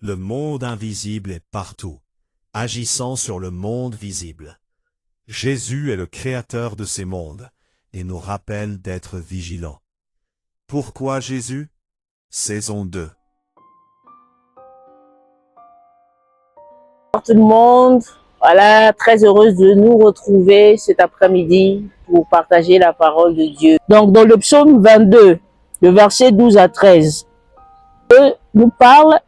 Le monde invisible est partout, agissant sur le monde visible. Jésus est le créateur de ces mondes et nous rappelle d'être vigilants. Pourquoi Jésus? Saison 2. Bonjour tout le monde, voilà, très heureuse de nous retrouver cet après-midi pour partager la parole de Dieu. Donc dans le psaume 22, le verset 12 à 13, Dieu nous parle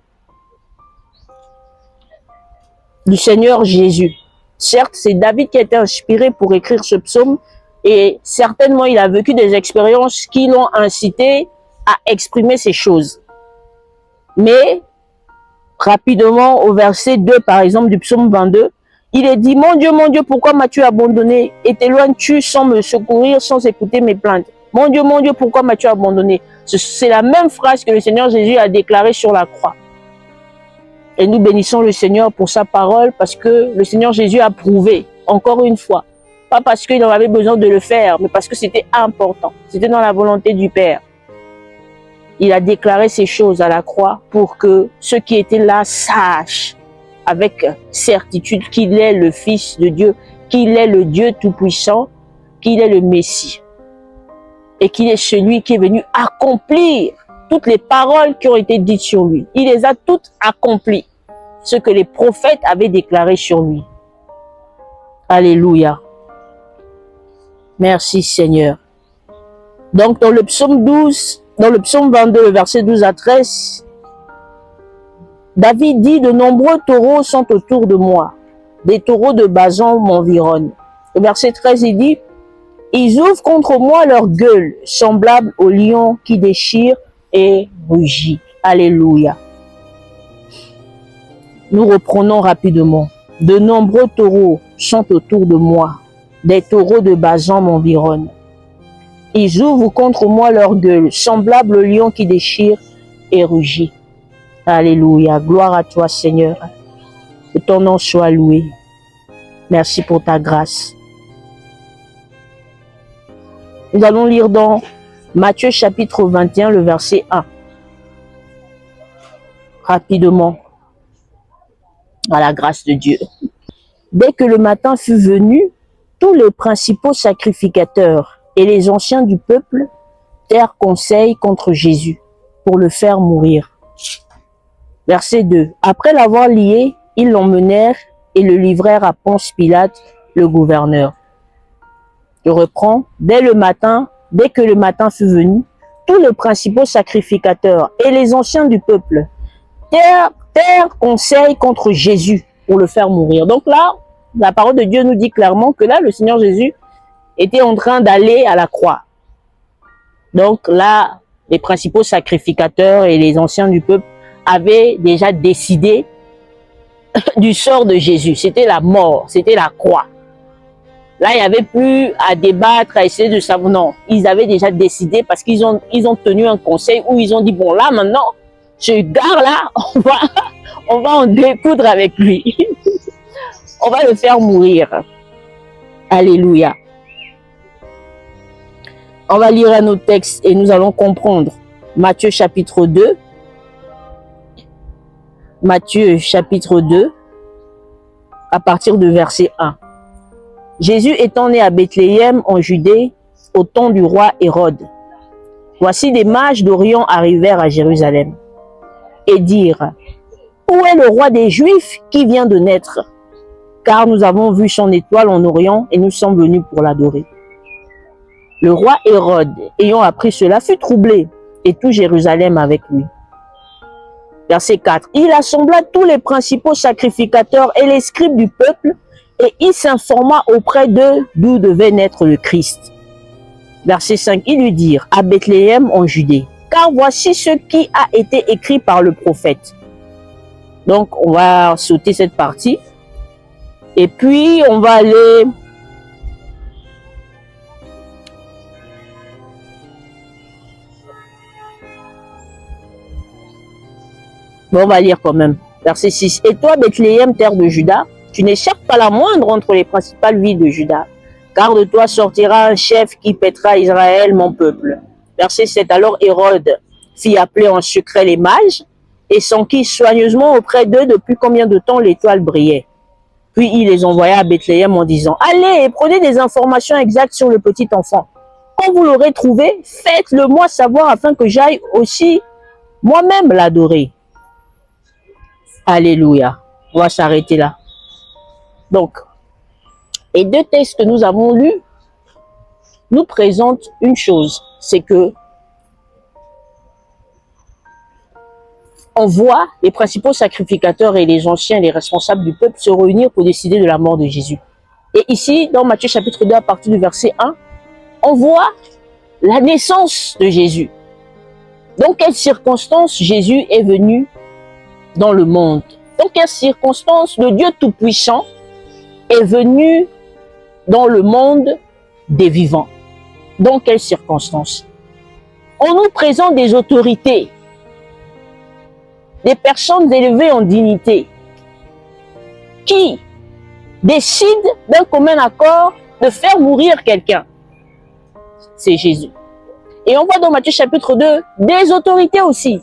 du Seigneur Jésus. Certes, c'est David qui a été inspiré pour écrire ce psaume et certainement il a vécu des expériences qui l'ont incité à exprimer ces choses. Mais rapidement, au verset 2, par exemple, du psaume 22, il est dit, mon Dieu, pourquoi m'as-tu abandonné et t'éloignes-tu sans me secourir, sans écouter mes plaintes? Mon Dieu, pourquoi m'as-tu abandonné? C'est la même phrase que le Seigneur Jésus a déclarée sur la croix. Et nous bénissons le Seigneur pour sa parole parce que le Seigneur Jésus a prouvé, encore une fois, pas parce qu'il en avait besoin de le faire, mais parce que c'était important, c'était dans la volonté du Père. Il a déclaré ces choses à la croix pour que ceux qui étaient là sachent avec certitude qu'il est le Fils de Dieu, qu'il est le Dieu Tout-Puissant, qu'il est le Messie et qu'il est celui qui est venu accomplir toutes les paroles qui ont été dites sur lui. Il les a toutes accomplies, ce que les prophètes avaient déclaré sur lui. Alléluia. Merci Seigneur. Donc dans le psaume 12, dans le psaume 22, le verset 12 à 13, David dit, de nombreux taureaux sont autour de moi, des taureaux de Basan m'environnent. Le verset 13, il dit, ils ouvrent contre moi leur gueule, semblable au lion qui déchire et rugit. Alléluia. Nous reprenons rapidement. De nombreux taureaux sont autour de moi, des taureaux de Basan m'environnent. Ils ouvrent contre moi leur gueule, semblable au lion qui déchire et rugit. Alléluia. Gloire à toi, Seigneur. Que ton nom soit loué. Merci pour ta grâce. Nous allons lire dans Matthieu chapitre 21, le verset 1. Rapidement. À la grâce de Dieu. Dès que le matin fut venu, tous les principaux sacrificateurs et les anciens du peuple tinrent conseil contre Jésus pour le faire mourir. Verset 2. Après l'avoir lié, ils l'emmenèrent et le livrèrent à Ponce Pilate, le gouverneur. Je reprends. Dès que le matin fut venu, tous les principaux sacrificateurs et les anciens du peuple tinrent conseil contre Jésus pour le faire mourir. Donc là, la parole de Dieu nous dit clairement que là, le Seigneur Jésus était en train d'aller à la croix. Donc là, les principaux sacrificateurs et les anciens du peuple avaient déjà décidé du sort de Jésus. C'était la mort, c'était la croix. Là, il n'y avait plus à débattre, à essayer de savoir. Non, ils avaient déjà décidé parce qu'ils ont tenu un conseil où ils ont dit, bon là, maintenant, ce gars-là, on va en découdre avec lui. On va le faire mourir. Alléluia. On va lire un autre texte et nous allons comprendre. Matthieu chapitre 2. Matthieu chapitre 2, à partir de verset 1. Jésus étant né à Bethléem en Judée, au temps du roi Hérode. Voici des mages d'Orient arrivèrent à Jérusalem et dirent, où est le roi des Juifs qui vient de naître? Car nous avons vu son étoile en Orient et nous sommes venus pour l'adorer. Le roi Hérode, ayant appris cela, fut troublé et tout Jérusalem avec lui. Verset 4. Il assembla tous les principaux sacrificateurs et les scribes du peuple et il s'informa auprès d'eux d'où devait naître le Christ. Verset 5. Ils lui dirent, à Bethléem en Judée, car voici ce qui a été écrit par le prophète. Donc, on va sauter cette partie. Et puis, on va aller... Bon, on va lire quand même. Verset 6. Et toi, Bethléem, terre de Juda, tu n'échappes pas la moindre entre les principales villes de Juda, car de toi sortira un chef qui paîtra Israël, mon peuple. Verset 7. Alors Hérode fit appeler en secret les mages et s'enquit soigneusement auprès d'eux depuis combien de temps l'étoile brillait. Puis il les envoya à Bethléem en disant, « Allez et prenez des informations exactes sur le petit enfant. Quand vous l'aurez trouvé, faites-le moi savoir afin que j'aille aussi moi-même l'adorer. » Alléluia. On va s'arrêter là. Donc, les deux textes que nous avons lus nous présentent une chose, c'est que on voit les principaux sacrificateurs et les anciens, les responsables du peuple se réunir pour décider de la mort de Jésus. Et ici, dans Matthieu chapitre 2, à partir du verset 1, on voit la naissance de Jésus. Dans quelles circonstances Jésus est venu dans le monde? Dans quelles circonstances le Dieu Tout-Puissant est venu dans le monde des vivants? Dans quelles circonstances? On nous présente des autorités, des personnes élevées en dignité, qui décident d'un commun accord de faire mourir quelqu'un. C'est Jésus. Et on voit dans Matthieu chapitre 2 des autorités aussi,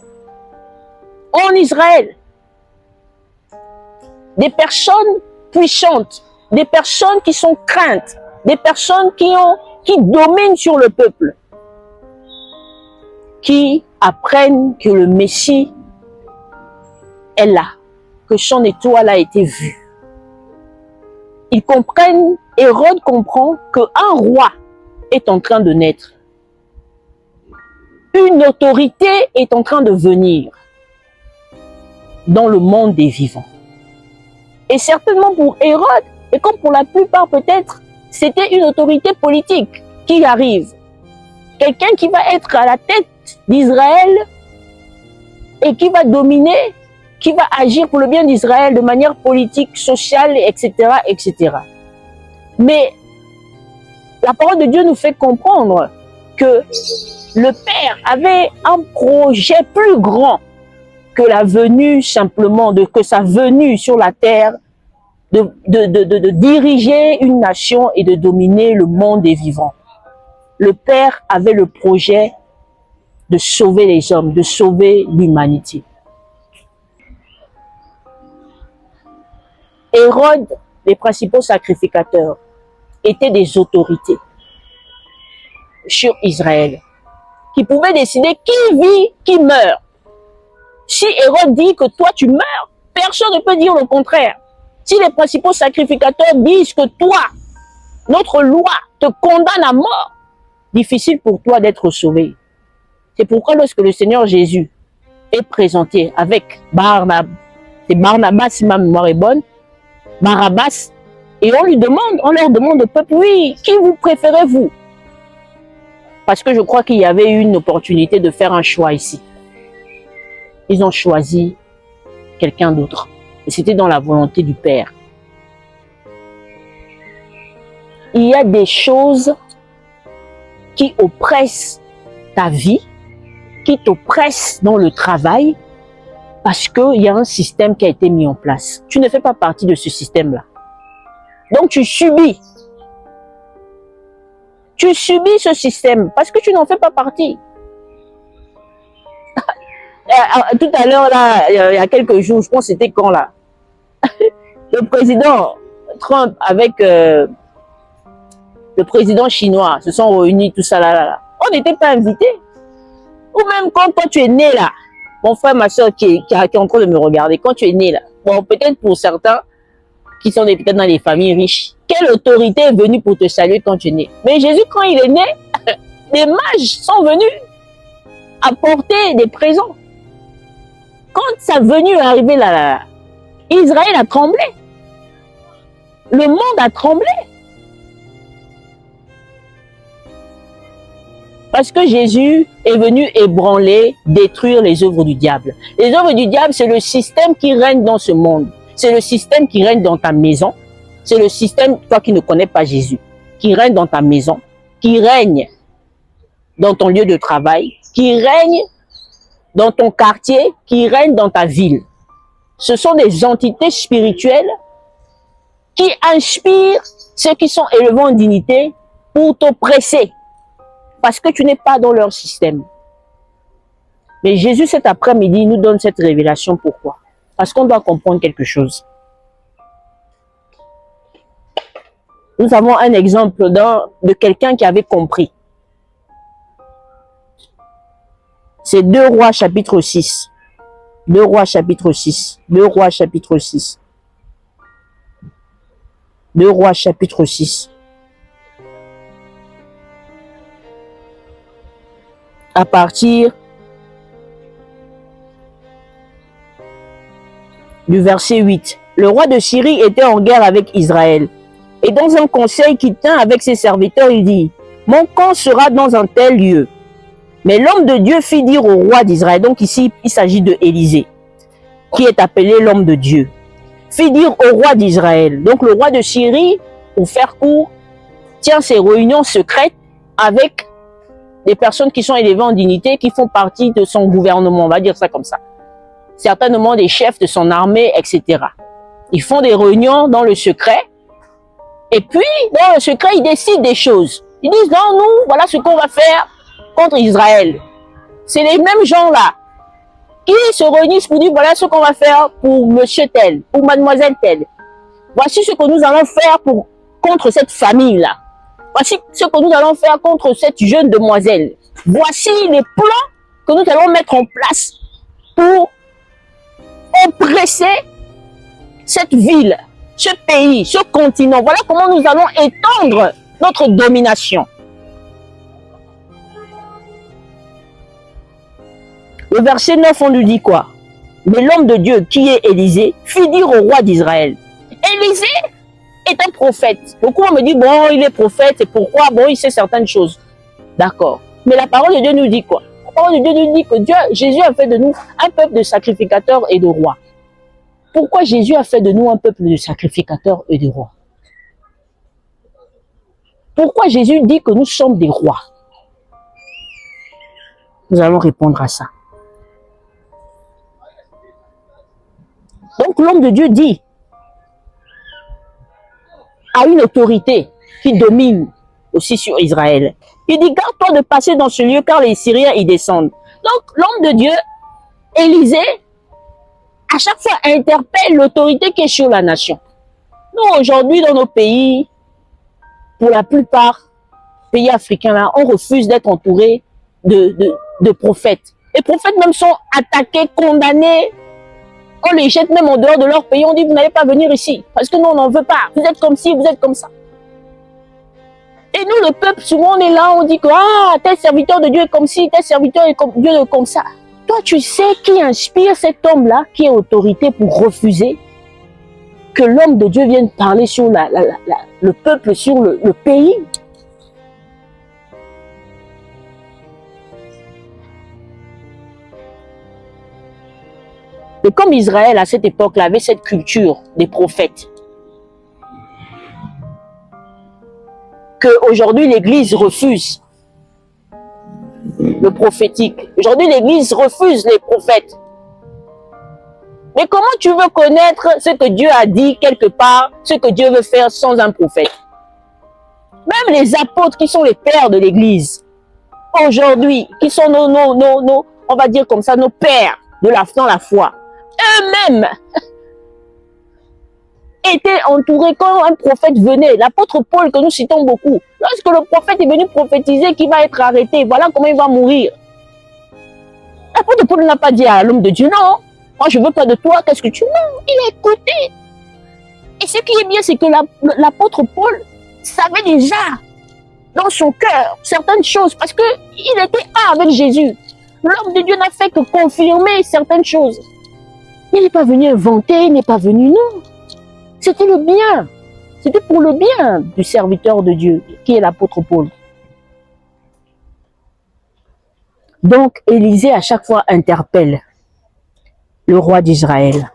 en Israël, des personnes puissantes, des personnes qui sont craintes, des personnes qui dominent sur le peuple, qui apprennent que le Messie est là, que son étoile a été vue. Ils comprennent, Hérode comprend qu'un roi est en train de naître. Une autorité est en train de venir dans le monde des vivants. Et certainement pour Hérode, et comme pour la plupart peut-être, c'était une autorité politique qui arrive. Quelqu'un qui va être à la tête d'Israël et qui va dominer, qui va agir pour le bien d'Israël de manière politique, sociale, etc., etc. Mais la parole de Dieu nous fait comprendre que le Père avait un projet plus grand que la venue simplement, que sa venue sur la terre, de diriger une nation et de dominer le monde des vivants. Le Père avait le projet de sauver les hommes, de sauver l'humanité. Hérode, les principaux sacrificateurs, étaient des autorités sur Israël, qui pouvaient décider qui vit, qui meurt. Si Hérode dit que toi tu meurs, personne ne peut dire le contraire. Si les principaux sacrificateurs disent que toi, notre loi te condamne à mort, difficile pour toi d'être sauvé. C'est pourquoi lorsque le Seigneur Jésus est présenté avec Barnabas, c'est Barnabas si ma mémoire est bonne, Barabbas, et on leur demande au peuple, oui, qui vous préférez-vous? Parce que je crois qu'il y avait une opportunité de faire un choix ici. Ils ont choisi quelqu'un d'autre. Et c'était dans la volonté du Père. Il y a des choses qui oppressent ta vie, qui t'oppressent dans le travail, parce qu'il y a un système qui a été mis en place. Tu ne fais pas partie de ce système-là. Donc tu subis. Tu subis ce système parce que tu n'en fais pas partie. Tout à l'heure, là, il y a quelques jours, je pense que c'était quand là, le président Trump avec le président chinois se sont réunis, tout ça là. On n'était pas invités. Ou même quand toi tu es né là, mon frère, ma soeur qui est en train de me regarder, quand tu es né là, bon, peut-être pour certains qui sont peut-être dans les familles riches, quelle autorité est venue pour te saluer quand tu es né? Mais Jésus, quand il est né, des mages sont venus apporter des présents. Quand sa venue est arrivée là, Israël a tremblé. Le monde a tremblé. Parce que Jésus est venu ébranler, détruire les œuvres du diable. Les œuvres du diable, c'est le système qui règne dans ce monde. C'est le système qui règne dans ta maison. C'est le système, toi qui ne connais pas Jésus, qui règne dans ta maison, qui règne dans ton lieu de travail, qui règne dans ton quartier, qui règne dans ta ville. Ce sont des entités spirituelles qui inspirent ceux qui sont élevés en dignité pour t'oppresser. Parce que tu n'es pas dans leur système. Mais Jésus, cet après-midi, nous donne cette révélation. Pourquoi? Parce qu'on doit comprendre quelque chose. Nous avons un exemple de quelqu'un qui avait compris. C'est 2 Rois chapitre 6. 2 Rois chapitre 6. 2 Rois chapitre 6. 2 Rois chapitre 6. À partir du verset 8. Le roi de Syrie était en guerre avec Israël. Et dans un conseil qu'il tint avec ses serviteurs, il dit, « Mon camp sera dans un tel lieu. » Mais l'homme de Dieu fit dire au roi d'Israël, donc ici il s'agit de Élisée, qui est appelé l'homme de Dieu, fit dire au roi d'Israël. Donc le roi de Syrie, pour faire court, tient ses réunions secrètes avec des personnes qui sont élevées en dignité, qui font partie de son gouvernement, on va dire ça comme ça. Certainement des chefs de son armée, etc. Ils font des réunions dans le secret, et puis dans le secret, ils décident des choses. Ils disent, non, nous, voilà ce qu'on va faire contre Israël. C'est les mêmes gens-là qui se réunissent pour dire, voilà ce qu'on va faire pour monsieur tel, pour mademoiselle telle. Voici ce que nous allons faire contre cette famille-là. Voici ce que nous allons faire contre cette jeune demoiselle. Voici les plans que nous allons mettre en place pour oppresser cette ville, ce pays, ce continent. Voilà comment nous allons étendre notre domination. Le verset 9, on nous dit quoi? Mais l'homme de Dieu, qui est Élisée, fit dire au roi d'Israël. Élisée est un prophète. Beaucoup me disent, bon, il est prophète, et pourquoi? Bon, il sait certaines choses. D'accord. Mais la parole de Dieu nous dit quoi? La parole de Dieu nous dit que Jésus a fait de nous un peuple de sacrificateurs et de rois. Pourquoi Jésus a fait de nous un peuple de sacrificateurs et de rois? Pourquoi Jésus dit que nous sommes des rois? Nous allons répondre à ça. Donc l'homme de Dieu dit à une autorité qui domine aussi sur Israël. Il dit, garde-toi de passer dans ce lieu car les Syriens y descendent. Donc l'homme de Dieu, Élisée, à chaque fois interpelle l'autorité qui est sur la nation. Nous aujourd'hui dans nos pays, pour la plupart, pays africains là, on refuse d'être entouré de prophètes. Les prophètes même sont attaqués, condamnés. On les jette même en dehors de leur pays. On dit, vous n'allez pas venir ici. Parce que nous, on n'en veut pas. Vous êtes comme ci, vous êtes comme ça. Et nous, le peuple, souvent, on est là, on dit que, ah, tel serviteur de Dieu est comme ci, tel serviteur de Dieu est comme ça. Toi, tu sais qui inspire cet homme-là, qui est autorité pour refuser que l'homme de Dieu vienne parler sur le peuple, sur le pays? Et comme Israël, à cette époque-là, avait cette culture des prophètes, qu'aujourd'hui l'Église refuse le prophétique. Aujourd'hui, l'Église refuse les prophètes. Mais comment tu veux connaître ce que Dieu a dit quelque part, ce que Dieu veut faire sans un prophète? Même les apôtres qui sont les pères de l'Église, aujourd'hui, qui sont on va dire comme ça, nos pères dans la foi, eux-mêmes étaient entourés quand un prophète venait. L'apôtre Paul, que nous citons beaucoup, lorsque le prophète est venu prophétiser qu'il va être arrêté, voilà comment il va mourir. L'apôtre Paul n'a pas dit à l'homme de Dieu, non, moi je veux pas de toi, qu'est-ce que tu... Non, il a écouté. Et ce qui est bien, c'est que l'apôtre Paul savait déjà dans son cœur certaines choses, parce qu'il était un avec Jésus. L'homme de Dieu n'a fait que confirmer certaines choses. Il n'est pas venu inventer, il n'est pas venu, non. C'était le bien. C'était pour le bien du serviteur de Dieu, qui est l'apôtre Paul. Donc, Élisée, à chaque fois, interpelle le roi d'Israël.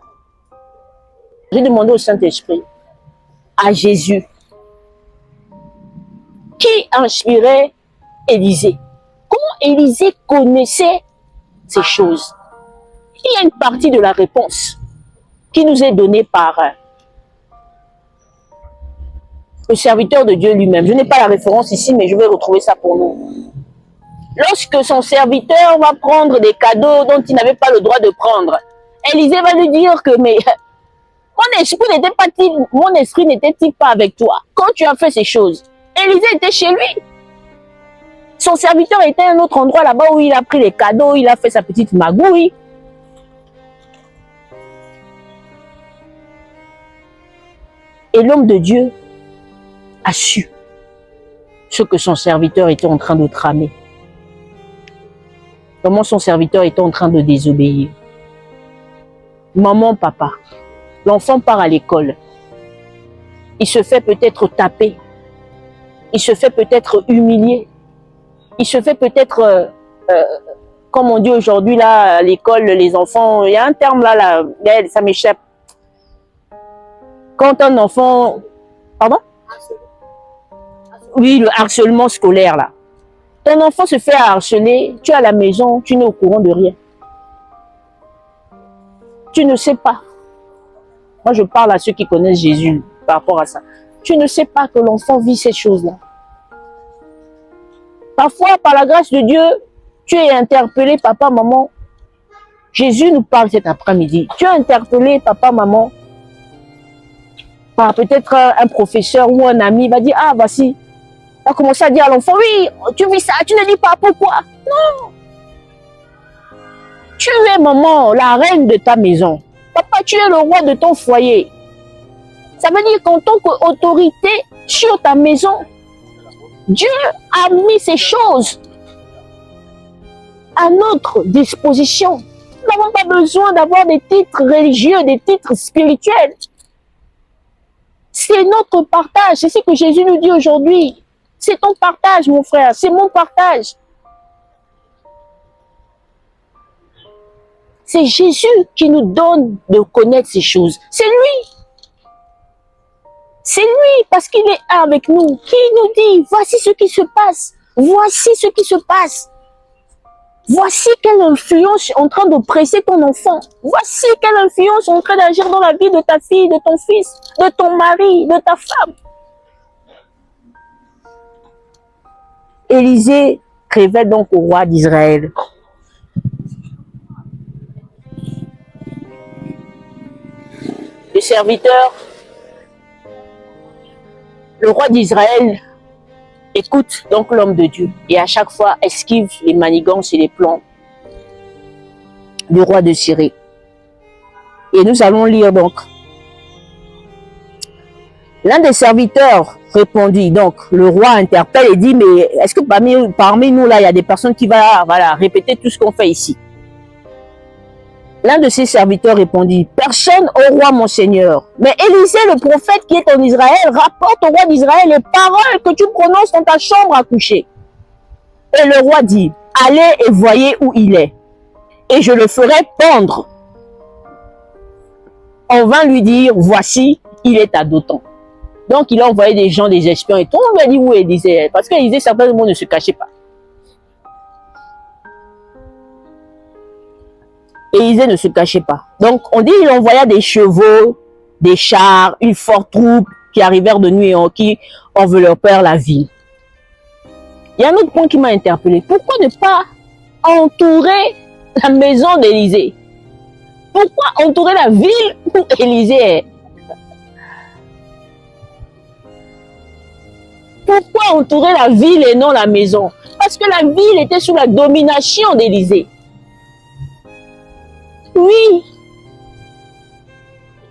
J'ai demandé au Saint-Esprit, à Jésus, qui inspirait Élisée? Comment Élisée connaissait ces choses? Il y a une partie de la réponse qui nous est donnée par le serviteur de Dieu lui-même. Je n'ai pas la référence ici, mais je vais retrouver ça pour nous. Lorsque son serviteur va prendre des cadeaux dont il n'avait pas le droit de prendre, Élisée va lui dire que mais mon esprit n'était-il pas avec toi quand tu as fait ces choses? Élisée était chez lui. Son serviteur était à un autre endroit là-bas où il a pris les cadeaux, il a fait sa petite magouille. Et l'homme de Dieu a su ce que son serviteur était en train de tramer. Comment son serviteur était en train de désobéir. Maman, papa, l'enfant part à l'école. Il se fait peut-être taper. Il se fait peut-être humilier. Il se fait peut-être, comme on dit aujourd'hui là, à l'école, les enfants, il y a un terme là, ça m'échappe. Quand un enfant... Pardon? Oui, le harcèlement scolaire là. Ton enfant se fait harceler, tu es à la maison, tu n'es au courant de rien. Tu ne sais pas. Moi, je parle à ceux qui connaissent Jésus par rapport à ça. Tu ne sais pas que l'enfant vit ces choses-là. Parfois, par la grâce de Dieu, tu es interpellé, papa, maman. Jésus nous parle cet après-midi. Tu es interpellé, papa, maman, par peut-être un professeur ou un ami va dire, ah, voici. On va commencer à dire à l'enfant, oui, tu vis ça, tu ne dis pas pourquoi. Non. Tu es, maman, la reine de ta maison. Papa, tu es le roi de ton foyer. Ça veut dire qu'en tant qu'autorité sur ta maison, Dieu a mis ces choses à notre disposition. Nous n'avons pas besoin d'avoir des titres religieux, des titres spirituels. C'est notre partage. C'est ce que Jésus nous dit aujourd'hui. C'est ton partage, mon frère. C'est mon partage. C'est Jésus qui nous donne de connaître ces choses. C'est lui. C'est lui, parce qu'il est avec nous, qui nous dit, voici ce qui se passe. Voici ce qui se passe. Voici quelle influence est en train de presser ton enfant. Voici quelle influence est en train d'agir dans la vie de ta fille, de ton fils, de ton mari, de ta femme. Élisée révèle donc au roi d'Israël. Le serviteur, le roi d'Israël écoute donc l'homme de Dieu et à chaque fois esquive les manigances et les plans du roi de Syrie. Et nous allons lire donc. L'un des serviteurs répondit, donc le roi interpelle et dit, mais est-ce que parmi nous là, il y a des personnes qui vont répéter tout ce qu'on fait ici? L'un de ses serviteurs répondit, personne au roi mon seigneur. Mais Élisée, le prophète qui est en Israël, rapporte au roi d'Israël les paroles que tu prononces dans ta chambre à coucher. Et le roi dit, allez et voyez où il est, et je le ferai pendre. On vint lui dire, voici, il est à Dothan. Donc il a envoyé des gens, des espions, et tout le monde lui a dit où Élisée est, parce qu'Élisée, certainement, ne se cachait pas. Élisée ne se cachait pas. Donc, on dit qu'il envoya des chevaux, des chars, une forte troupe qui arrivèrent de nuit et qui enveloppèrent la ville. Il y a un autre point qui m'a interpellé. Pourquoi ne pas entourer la maison d'Élisée? Pourquoi entourer la ville où Élisée est? Pourquoi entourer la ville et non la maison? Parce que la ville était sous la domination d'Élisée. Oui,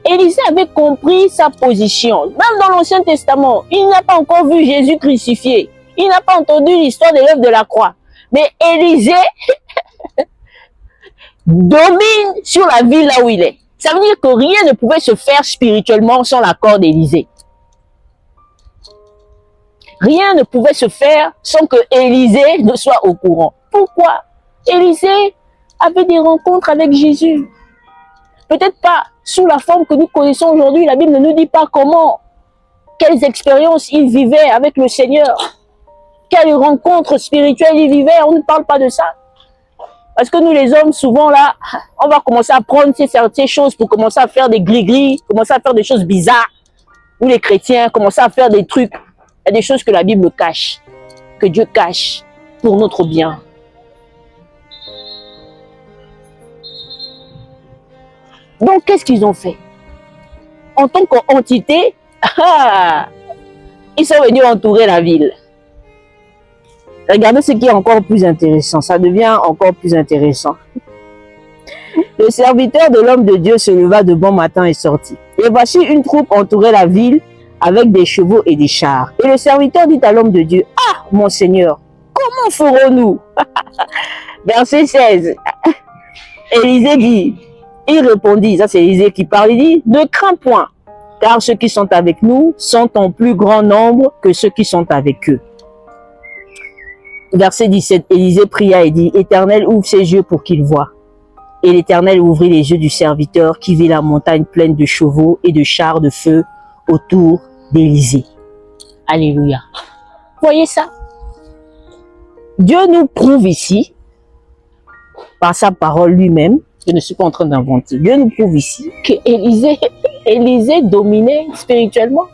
Élisée avait compris sa position. Même dans l'Ancien Testament, il n'a pas encore vu Jésus crucifié. Il n'a pas entendu l'histoire de l'œuvre de la croix. Mais Élisée domine sur la ville là où il est. Ça veut dire que rien ne pouvait se faire spirituellement sans l'accord d'Élisée. Rien ne pouvait se faire sans que Élisée ne soit au courant. Pourquoi? Élisée avait des rencontres avec Jésus. Peut-être pas sous la forme que nous connaissons aujourd'hui. La Bible ne nous dit pas comment, quelles expériences il vivait avec le Seigneur, quelles rencontres spirituelles il vivait. On ne parle pas de ça. Parce que nous les hommes, souvent là, on va commencer à prendre ces choses pour commencer à faire des gris-gris, commencer à faire des choses bizarres. Nous les chrétiens, commencer à faire des trucs. Il y a des choses que la Bible cache, que Dieu cache pour notre bien. Donc, qu'est-ce qu'ils ont fait? En tant qu'entité, ils sont venus entourer la ville. Regardez ce qui est encore plus intéressant. Ça devient encore plus intéressant. Le serviteur de l'homme de Dieu se leva de bon matin et sortit. Et voici une troupe entourait la ville avec des chevaux et des chars. Et le serviteur dit à l'homme de Dieu, « Ah, mon Seigneur, comment ferons-nous » Verset 16. Élisée dit, il répondit, ça c'est Élisée qui parle, il dit, « Ne crains point, car ceux qui sont avec nous sont en plus grand nombre que ceux qui sont avec eux. » Verset 17, Élisée pria et dit, « Éternel, ouvre ses yeux pour qu'il voie. » Et l'Éternel ouvrit les yeux du serviteur qui vit la montagne pleine de chevaux et de chars de feu autour d'Élisée. Alléluia. Voyez ça? Dieu nous prouve ici, par sa parole lui-même, je ne suis pas en train d'inventer, Dieu nous prouve ici que Élisée dominait spirituellement.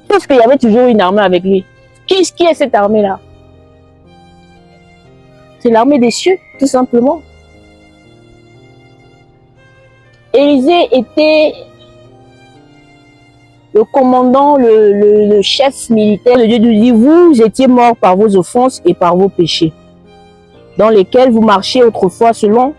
Parce qu'il y avait toujours une armée avec lui. Qui est cette armée-là? C'est l'armée des cieux, tout simplement. Élisée était le commandant, le chef militaire. Le Dieu nous dit, vous étiez morts par vos offenses et par vos péchés, dans lesquels vous marchiez autrefois selon,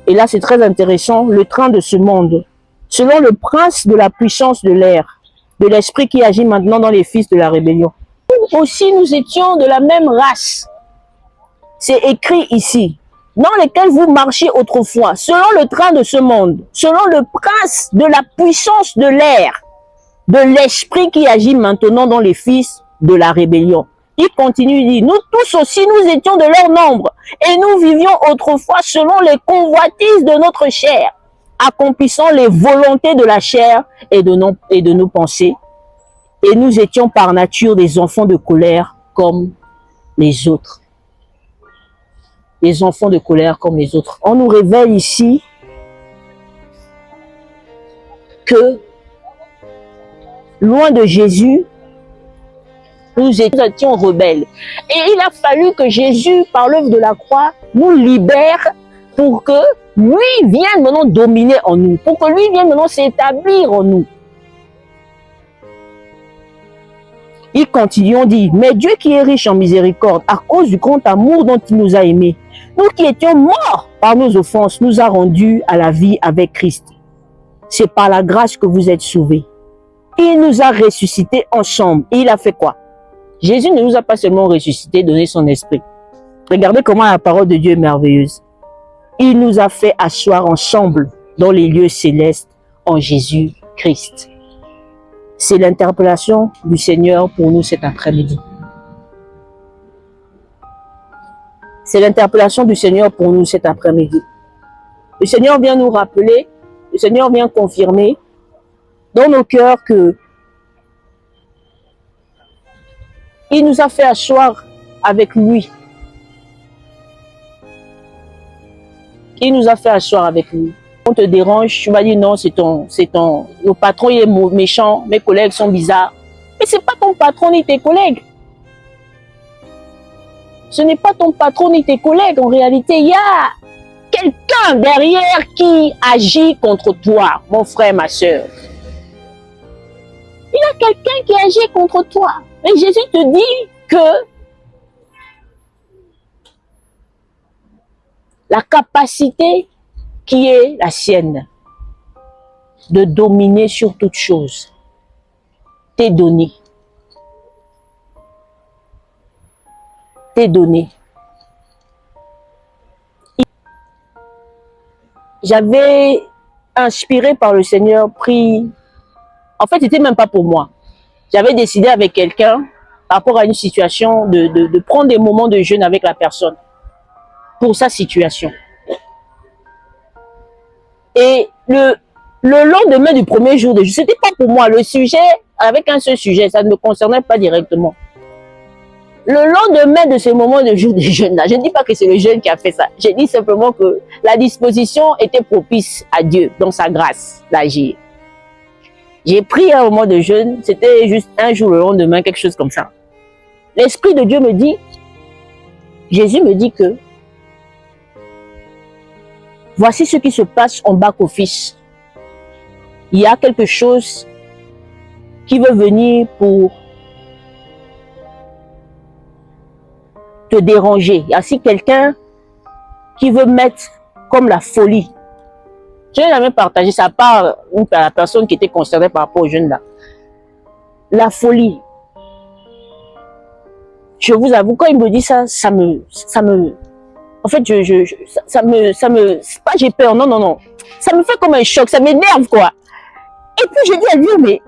et là c'est très intéressant, le train de ce monde, selon le prince de la puissance de l'air, de l'esprit qui agit maintenant dans les fils de la rébellion. Nous aussi, nous étions de la même race. C'est écrit ici, dans lesquels vous marchiez autrefois, selon le train de ce monde, selon le prince de la puissance de l'air, de l'esprit qui agit maintenant dans les fils de la rébellion. Il continue, il dit, nous tous aussi, nous étions de leur nombre, et nous vivions autrefois selon les convoitises de notre chair, accomplissant les volontés de la chair et de nos pensées, et nous étions par nature des enfants de colère comme les autres. Les enfants de colère comme les autres. On nous révèle ici que loin de Jésus, nous étions rebelles. Et il a fallu que Jésus, par l'œuvre de la croix, nous libère pour que lui vienne maintenant dominer en nous, pour que lui vienne maintenant s'établir en nous. Il continue, on dit, mais Dieu qui est riche en miséricorde, à cause du grand amour dont il nous a aimés, nous qui étions morts par nos offenses, nous a rendus à la vie avec Christ. C'est par la grâce que vous êtes sauvés. Il nous a ressuscités ensemble. Et il a fait quoi? Jésus ne nous a pas seulement ressuscités, donné son esprit. Regardez comment la parole de Dieu est merveilleuse. Il nous a fait asseoir ensemble dans les lieux célestes en Jésus-Christ. C'est l'interpellation du Seigneur pour nous cet après-midi. C'est l'interpellation du Seigneur pour nous cet après-midi. Le Seigneur vient nous rappeler, le Seigneur vient confirmer dans nos cœurs que il nous a fait asseoir avec lui. Il nous a fait asseoir avec lui. On te dérange, tu vas dire non, c'est ton, le patron il est méchant, mes collègues sont bizarres. Mais c'est pas ton patron ni tes collègues. Ce n'est pas ton patron ni tes collègues. En réalité, il y a quelqu'un derrière qui agit contre toi, mon frère, ma soeur. Il y a quelqu'un qui agit contre toi. Mais Jésus te dit que la capacité qui est la sienne de dominer sur toute chose t'est donnée. T'est donnée. J'avais inspiré par le Seigneur, pris. En fait, c'était même pas pour moi. J'avais décidé avec quelqu'un, par rapport à une situation, de prendre des moments de jeûne avec la personne pour sa situation. Et le lendemain du premier jour de jeûne, c'était pas pour moi. Le sujet, avec un seul sujet, ça ne me concernait pas directement. Le lendemain de ce moment de jeûne-là, je ne dis pas que c'est le jeûne qui a fait ça. Je dis simplement que la disposition était propice à Dieu, dans sa grâce, d'agir. J'ai pris un moment de jeûne, c'était juste un jour le lendemain, quelque chose comme ça. L'Esprit de Dieu me dit, Jésus me dit que Voici ce qui se passe en back-office. Il y a quelque chose qui veut venir pour te déranger. Il y a aussi quelqu'un qui veut mettre comme la folie. Je n'ai jamais partagé ça par la personne qui était concernée par rapport aux jeunes là. La folie. Je vous avoue, quand il me dit ça, ça me, en fait, ça me, c'est pas j'ai peur, non, non, non. Ça me fait comme un choc, ça m'énerve, quoi. Et puis je dis à Dieu, mais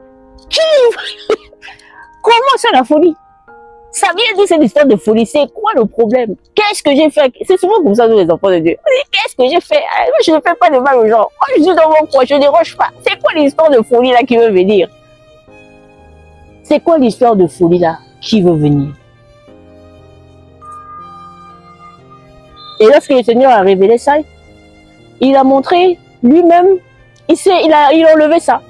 comment ça la folie? Ça vient de cette histoire de folie, c'est quoi le problème? Qu'est-ce que j'ai fait? C'est souvent comme ça, nous les enfants de Dieu. Qu'est-ce que j'ai fait? Moi, je ne fais pas de mal aux gens. Moi, je suis dans mon coin, je ne dérange pas. C'est quoi l'histoire de folie là qui veut venir? C'est quoi l'histoire de folie là qui veut venir? Et lorsque le Seigneur a révélé ça, il a montré lui-même, il a enlevé ça.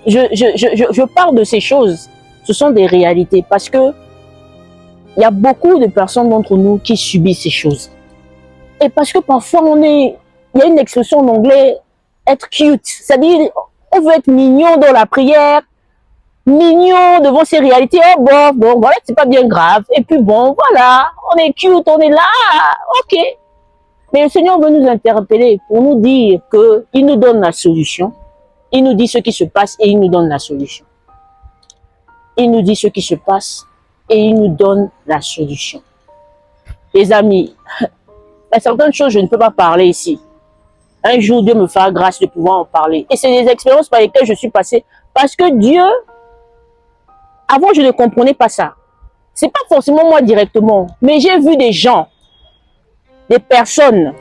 Je parle de ces choses, ce sont des réalités, parce que il y a beaucoup de personnes d'entre nous qui subissent ces choses. Et parce que parfois il y a une expression en anglais, être cute, c'est-à-dire on veut être mignon dans la prière, mignon devant ces réalités, oh bon, voilà, c'est pas bien grave, et puis bon, voilà, on est cute, on est là, ok. Mais le Seigneur veut nous interpeller pour nous dire qu'il nous donne la solution. Il nous dit ce qui se passe et il nous donne la solution. Il nous dit ce qui se passe et il nous donne la solution. Les amis, il y a certaines choses, je ne peux pas parler ici. Un jour, Dieu me fera grâce de pouvoir en parler. Et c'est des expériences par lesquelles je suis passée. Parce que Dieu, avant, je ne comprenais pas ça. C'est pas forcément moi directement, mais j'ai vu des gens, des personnes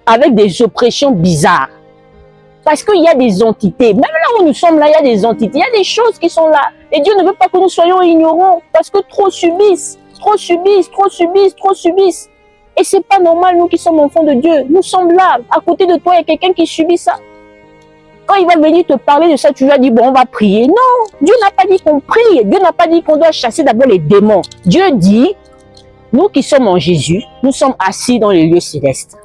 avec des oppressions bizarres. Parce qu'il y a des entités. Même là où nous sommes là, il y a des entités. Il y a des choses qui sont là. Et Dieu ne veut pas que nous soyons ignorants. Parce que trop subissent. Trop subissent, trop subissent, trop subissent. Et c'est pas normal, nous qui sommes enfants de Dieu. Nous sommes là. À côté de toi, il y a quelqu'un qui subit ça. Quand il va venir te parler de ça, tu lui as dit, bon, on va prier. Non, Dieu n'a pas dit qu'on prie. Dieu n'a pas dit qu'on doit chasser d'abord les démons. Dieu dit, nous qui sommes en Jésus, nous sommes assis dans les lieux célestes.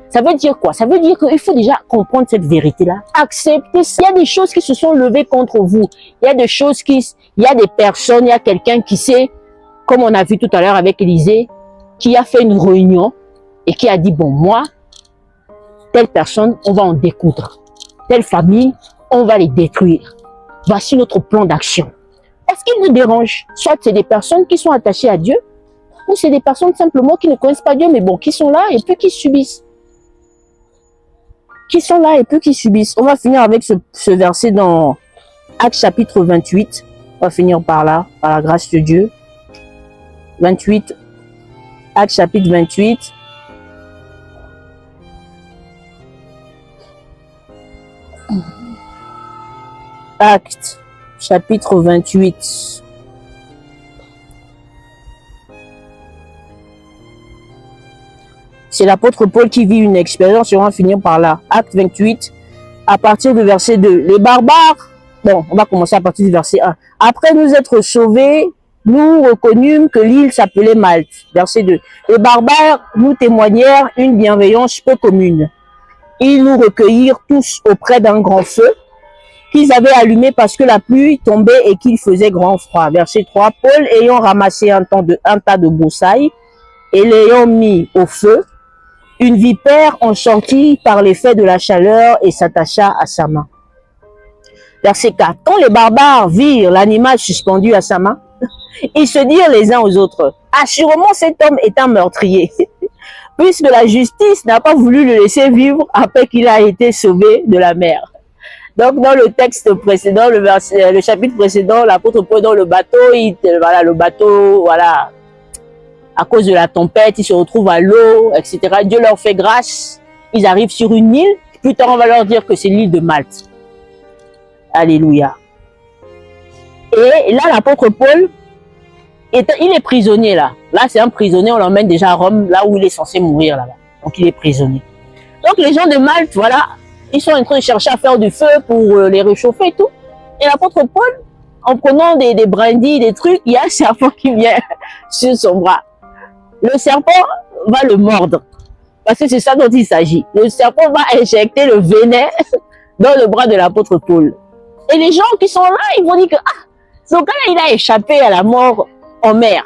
Ça veut dire quoi? Ça veut dire qu'il faut déjà comprendre cette vérité-là. Accepter ça. Il y a des choses qui se sont levées contre vous. Il y a des choses il y a des personnes, il y a quelqu'un qui sait, comme on a vu tout à l'heure avec Élisée, qui a fait une réunion et qui a dit, bon, moi, telle personne, on va en découdre. Telle famille, on va les détruire. Voici notre plan d'action. Est-ce qu'il nous dérange? Soit c'est des personnes qui sont attachées à Dieu, ou c'est des personnes simplement qui ne connaissent pas Dieu, mais bon, qui sont là et puis qui subissent. Qui sont là et puis qui subissent. On va finir avec ce verset dans Actes chapitre 28. On va finir par là, par la grâce de Dieu. 28, Actes chapitre 28. Actes chapitre 28. C'est l'apôtre Paul qui vit une expérience et on va finir par là. Acte 28, à partir du verset 2. Les barbares, bon, on va commencer à partir du verset 1. Après nous être sauvés, nous reconnûmes que l'île s'appelait Malte. Verset 2. Les barbares nous témoignèrent une bienveillance peu commune. Ils nous recueillirent tous auprès d'un grand feu qu'ils avaient allumé parce que la pluie tombait et qu'il faisait grand froid. Verset 3. Paul ayant ramassé un tas de broussailles et l'ayant mis au feu, une vipère en sortit par l'effet de la chaleur et s'attacha à sa main. Verset 4. Quand les barbares virent l'animal suspendu à sa main, ils se dirent les uns aux autres, assurément cet homme est un meurtrier, puisque la justice n'a pas voulu le laisser vivre après qu'il a été sauvé de la mer. Donc dans le texte précédent, le chapitre précédent, l'apôtre Paul dans le bateau, voilà, à cause de la tempête, ils se retrouvent à l'eau, etc. Dieu leur fait grâce, ils arrivent sur une île, plus tard on va leur dire que c'est l'île de Malte. Alléluia. Et là, l'apôtre Paul, il est prisonnier là. Là, c'est un prisonnier, on l'emmène déjà à Rome, là où il est censé mourir là-bas. Donc, il est prisonnier. Donc, les gens de Malte, voilà, ils sont en train de chercher à faire du feu pour les réchauffer et tout. Et l'apôtre Paul, en prenant des brindilles, des trucs, il y a un serpent qui vient sur son bras. Le serpent va le mordre. Parce que c'est ça dont il s'agit. Le serpent va injecter le venin dans le bras de l'apôtre Paul. Et les gens qui sont là, ils vont dire que ce gars-là, il a échappé à la mort en mer.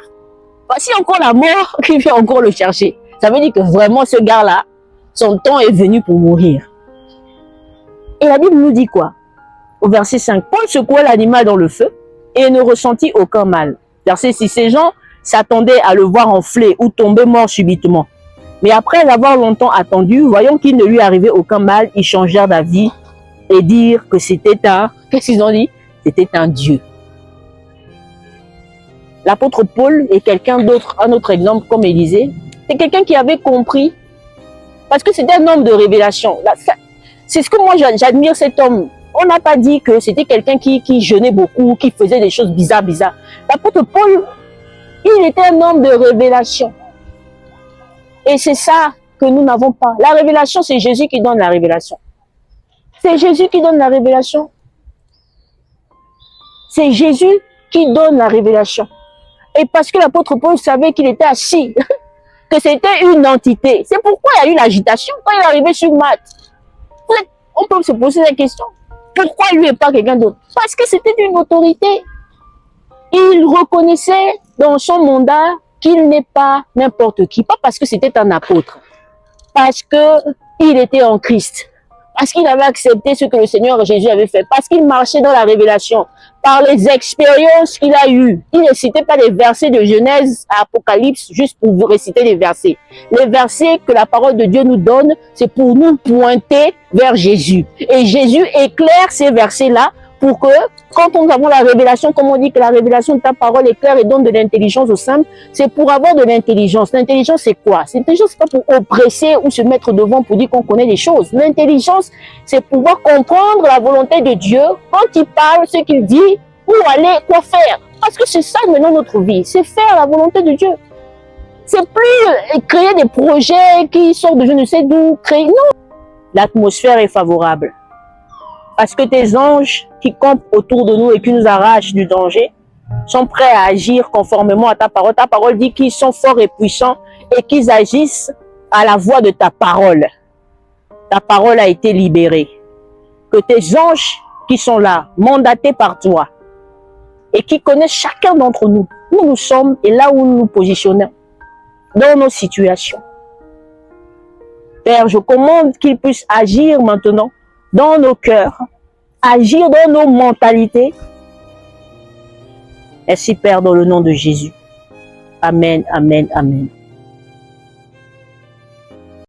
Voici encore la mort qui vient encore le chercher. Ça veut dire que vraiment ce gars-là, son temps est venu pour mourir. Et la Bible nous dit quoi? Au verset 5, Paul secoua l'animal dans le feu et ne ressentit aucun mal. Verset 6, ces gens s'attendaient à le voir enfler ou tomber mort subitement. Mais après l'avoir longtemps attendu, voyant qu'il ne lui arrivait aucun mal, ils changèrent d'avis et dirent que c'était un... Qu'est-ce qu'ils ont dit? C'était un Dieu. L'apôtre Paul est quelqu'un d'autre, un autre exemple comme Élisée. C'est quelqu'un qui avait compris, parce que c'était un homme de révélation. C'est ce que moi j'admire cet homme. On n'a pas dit que c'était quelqu'un qui jeûnait beaucoup, qui faisait des choses bizarres. L'apôtre Paul, il était un homme de révélation. Et c'est ça que nous n'avons pas. La révélation, c'est Jésus qui donne la révélation. C'est Jésus qui donne la révélation. C'est Jésus qui donne la révélation. Et parce que l'apôtre Paul savait qu'il était assis, que c'était une entité. C'est pourquoi il y a eu l'agitation quand il est arrivé sur Malte. On peut se poser la question. Pourquoi lui et pas quelqu'un d'autre? Parce que c'était une autorité. Il reconnaissait dans son mandat qu'il n'est pas n'importe qui. Pas parce que c'était un apôtre. Parce qu'il était en Christ. Parce qu'il avait accepté ce que le Seigneur Jésus avait fait. Parce qu'il marchait dans la révélation. Par les expériences qu'il a eues. Il ne citait pas les versets de Genèse à Apocalypse juste pour vous réciter les versets. Les versets que la parole de Dieu nous donne, c'est pour nous pointer vers Jésus. Et Jésus éclaire ces versets-là pour que, quand nous avons la révélation, comme on dit que la révélation de ta parole éclaire et donne de l'intelligence au simple, c'est pour avoir de l'intelligence. L'intelligence, c'est quoi? L'intelligence, c'est pas pour oppresser ou se mettre devant pour dire qu'on connaît les choses. L'intelligence, c'est pouvoir comprendre la volonté de Dieu quand il parle, ce qu'il dit, où aller, quoi faire. Parce que c'est ça maintenant notre vie, c'est faire la volonté de Dieu. C'est plus créer des projets qui sortent de je ne sais d'où, créer. Non, l'atmosphère est favorable. Parce que tes anges qui campent autour de nous et qui nous arrachent du danger sont prêts à agir conformément à ta parole. Ta parole dit qu'ils sont forts et puissants et qu'ils agissent à la voix de ta parole. Ta parole a été libérée. Que tes anges qui sont là, mandatés par toi et qui connaissent chacun d'entre nous, où nous sommes et là où nous nous positionnons dans nos situations. Père, je commande qu'ils puissent agir maintenant dans nos cœurs, agir dans nos mentalités. Merci Père, dans le nom de Jésus. Amen, amen, amen.